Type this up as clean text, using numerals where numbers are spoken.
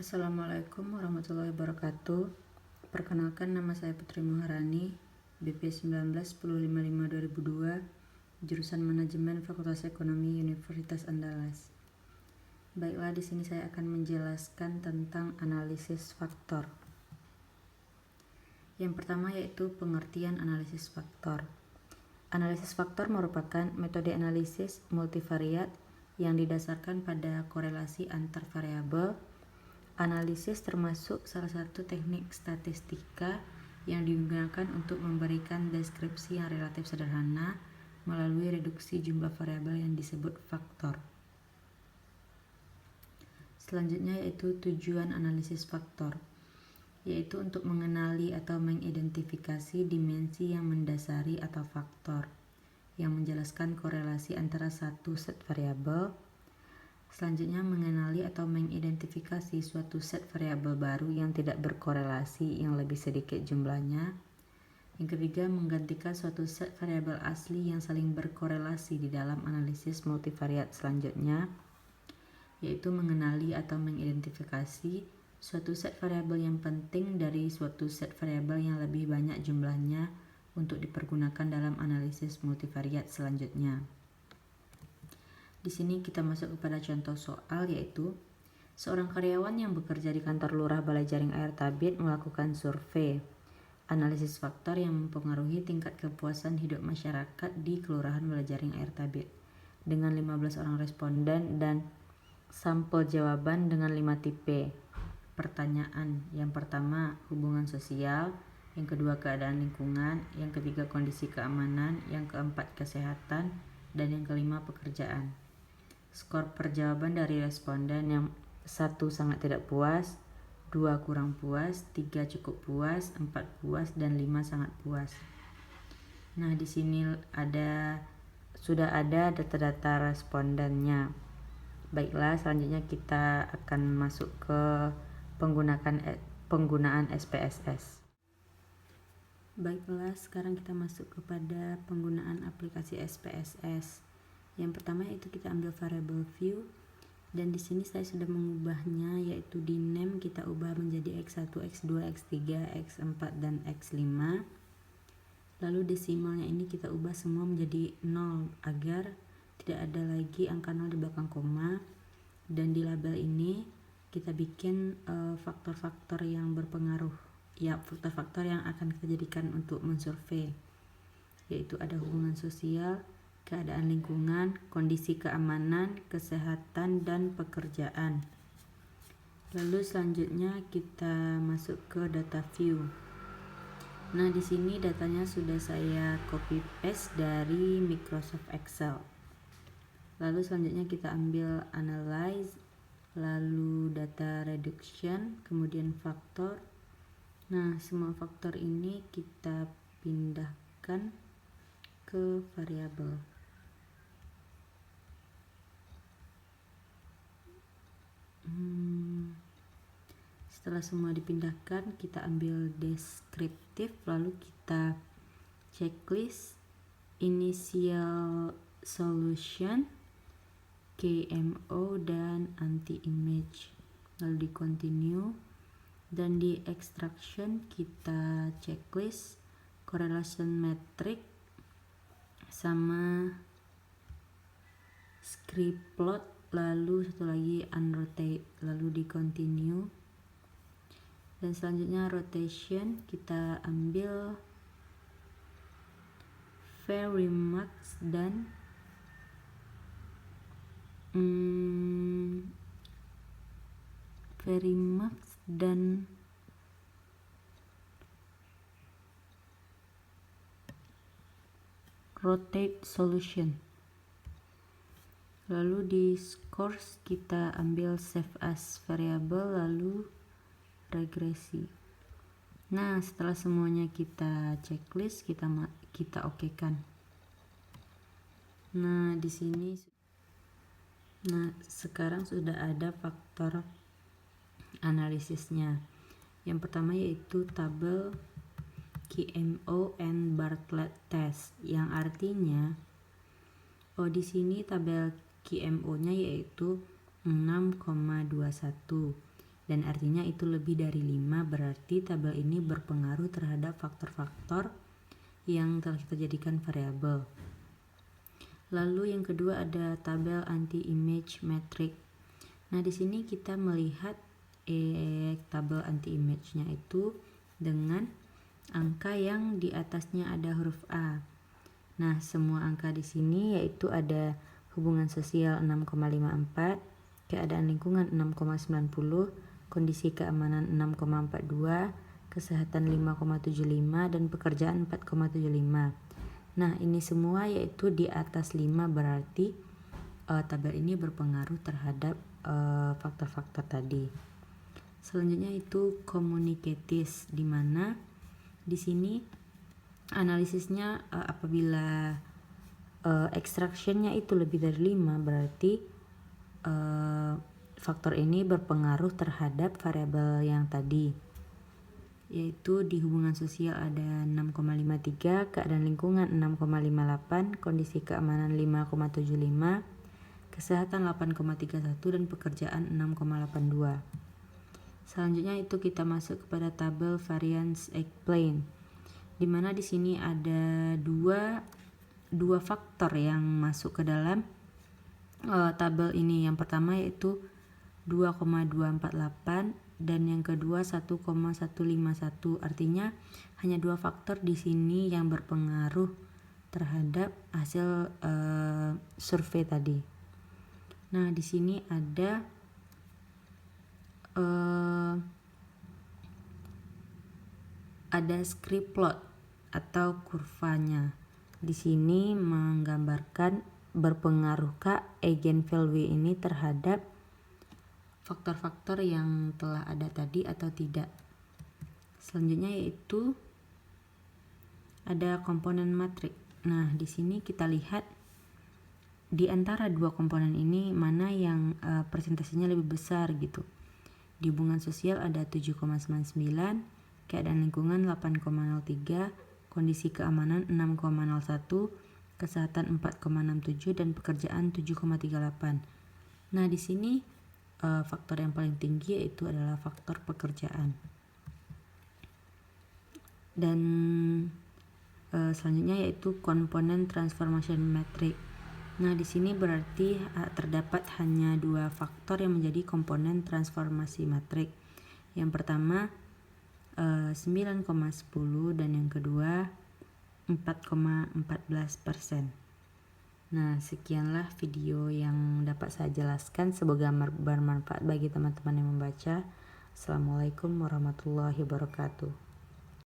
Assalamualaikum warahmatullahi wabarakatuh. Perkenalkan, nama saya Putri Muharani, BP 19-1055-2002, jurusan Manajemen Fakultas Ekonomi Universitas Andalas. Baiklah, di sini saya akan menjelaskan tentang analisis faktor. Yang pertama yaitu pengertian analisis faktor. Analisis faktor merupakan metode analisis multivariat yang didasarkan pada korelasi antar variabel. Analisis termasuk salah satu teknik statistika yang digunakan untuk memberikan deskripsi yang relatif sederhana melalui reduksi jumlah variabel yang disebut faktor. Selanjutnya yaitu tujuan analisis faktor, yaitu untuk mengenali atau mengidentifikasi dimensi yang mendasari atau faktor yang menjelaskan korelasi antara satu set variabel. Selanjutnya, mengenali atau mengidentifikasi suatu set variabel baru yang tidak berkorelasi yang lebih sedikit jumlahnya. Yang ketiga, menggantikan suatu set variabel asli yang saling berkorelasi di dalam analisis multivariat selanjutnya, yaitu mengenali atau mengidentifikasi suatu set variabel yang penting dari suatu set variabel yang lebih banyak jumlahnya untuk dipergunakan dalam analisis multivariat selanjutnya. Di sini kita masuk kepada contoh soal, yaitu seorang karyawan yang bekerja di kantor lurah Balai Jaring Air Tabit melakukan survei analisis faktor yang mempengaruhi tingkat kepuasan hidup masyarakat di Kelurahan Balai Jaring Air Tabit dengan 15 orang responden dan sampel jawaban dengan 5 tipe pertanyaan. Yang pertama, hubungan sosial; yang kedua, keadaan lingkungan; yang ketiga, kondisi keamanan; yang keempat, kesehatan; dan yang kelima, pekerjaan. Skor perjawaban dari responden yang 1 sangat tidak puas, 2 kurang puas, 3 cukup puas, 4 puas, dan 5 sangat puas. Nah, di sini sudah ada data-data respondennya. Baiklah, selanjutnya kita akan masuk ke penggunaan SPSS. Baiklah, sekarang kita masuk kepada penggunaan aplikasi SPSS. Yang pertama yaitu kita ambil variable view, dan di sini saya sudah mengubahnya, yaitu di name kita ubah menjadi X1, X2, X3, X4, dan X5. Lalu desimalnya ini kita ubah semua menjadi 0 agar tidak ada lagi angka 0 di belakang koma. Dan di label ini kita bikin faktor-faktor yang berpengaruh, faktor-faktor yang akan kita jadikan untuk mensurvei, yaitu ada hubungan sosial, keadaan lingkungan, kondisi keamanan, kesehatan, dan pekerjaan. Lalu selanjutnya kita masuk ke data view. Nah, di sini datanya sudah saya copy paste dari Microsoft Excel. Lalu selanjutnya kita ambil analyze, lalu data reduction, kemudian faktor. Nah, semua faktor ini kita pindahkan ke variabel. Setelah semua dipindahkan, kita ambil deskriptif, lalu kita checklist, initial solution, KMO, dan anti image. Lalu di continue, dan di extraction kita checklist, correlation metric, sama script plot, lalu satu lagi unrotate, lalu di continue. Dan selanjutnya rotation, kita ambil Verimax dan rotate solution. Lalu di scores kita ambil save as variable, lalu regresi. Nah, setelah semuanya kita checklist, kita okekan. Nah, di sini sekarang sudah ada faktor analisisnya. Yang pertama yaitu tabel KMO and Bartlett test, yang artinya di sini tabel KMO-nya yaitu 6,21, dan artinya itu lebih dari 5, berarti tabel ini berpengaruh terhadap faktor-faktor yang telah kita jadikan variabel. Lalu yang kedua ada tabel anti-image matrix. Nah, di sini kita melihat tabel anti-image-nya itu dengan angka yang di atasnya ada huruf A. Nah, semua angka di sini yaitu ada hubungan sosial 6,54, keadaan lingkungan 6,90, kondisi keamanan 6,42, kesehatan 5,75, dan pekerjaan 4,75. Nah, ini semua yaitu di atas 5, berarti tabel ini berpengaruh terhadap faktor-faktor tadi. Selanjutnya itu communicatis, di mana di sini analisisnya apabila extractionnya itu lebih dari 5, berarti faktor ini berpengaruh terhadap variabel yang tadi, yaitu di hubungan sosial ada 6,53, keadaan lingkungan 6,58, kondisi keamanan 5,75, kesehatan 8,31, dan pekerjaan 6,82. Selanjutnya itu kita masuk kepada tabel variance explain, di mana di sini ada dua faktor yang masuk ke dalam tabel ini. Yang pertama yaitu 2,248 dan yang kedua 1,151. Artinya hanya dua faktor di sini yang berpengaruh terhadap hasil survei tadi. Nah, di sini ada script plot atau kurvanya. Di sini menggambarkan berpengaruhkah eigenvalue ini terhadap faktor-faktor yang telah ada tadi atau tidak. Selanjutnya yaitu ada komponen matrik. Nah, di sini kita lihat di antara dua komponen ini mana yang persentasenya lebih besar gitu. Di hubungan sosial ada 7,99, keadaan lingkungan 8,03, kondisi keamanan 6,01, kesehatan 4,67, dan pekerjaan 7,38. Nah, di sini faktor yang paling tinggi yaitu adalah faktor pekerjaan. Dan selanjutnya yaitu komponen transformation matrix. Nah, di sini berarti terdapat hanya dua faktor yang menjadi komponen transformasi matrix. Yang pertama 9,10 dan yang kedua 4,14%. Nah, sekianlah video yang dapat saya jelaskan. Semoga bermanfaat bagi teman-teman yang membaca. Assalamualaikum warahmatullahi wabarakatuh.